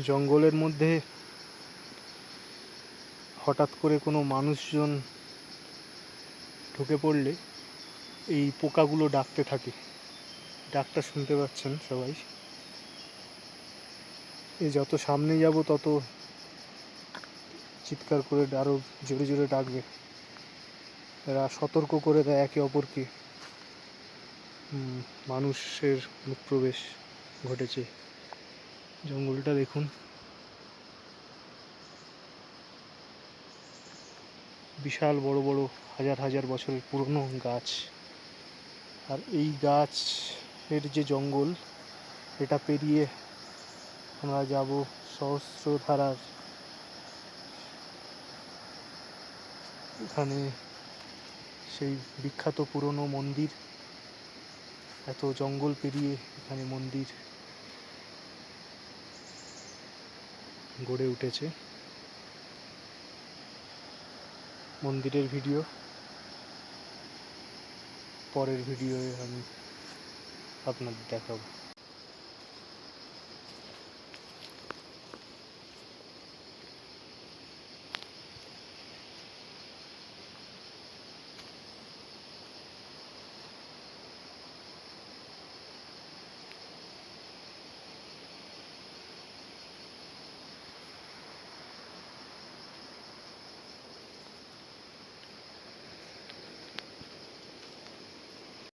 জঙ্গলের মধ্যে হঠাৎ করে কোনো মানুষজন ঢুকে পড়লে এই পোকাগুলো ডাকতে থাকে। ডাকটা শুনতে পাচ্ছেন সবাই। এই যত সামনে যাব তত চিৎকার করে আরও জোরে জোরে ডাকবে। এরা সতর্ক করে দেয় একে অপরকে মানুষের অনুপ্রবেশ ঘটেছে। জঙ্গলটা দেখুন, বিশাল বড় বড় হাজার হাজার বছরের পুরনো গাছ। আর এই গাছের যে জঙ্গল, এটা পেরিয়ে আমরা যাব সহস্রধারার। এখানে সেই বিখ্যাত পুরনো মন্দির, এত জঙ্গল পেরিয়ে এখানে মন্দির গড়ে উঠেছে। মন্দিরের ভিডিও পরের ভিডিওয়ে আমি আপনাদের দেখাবো।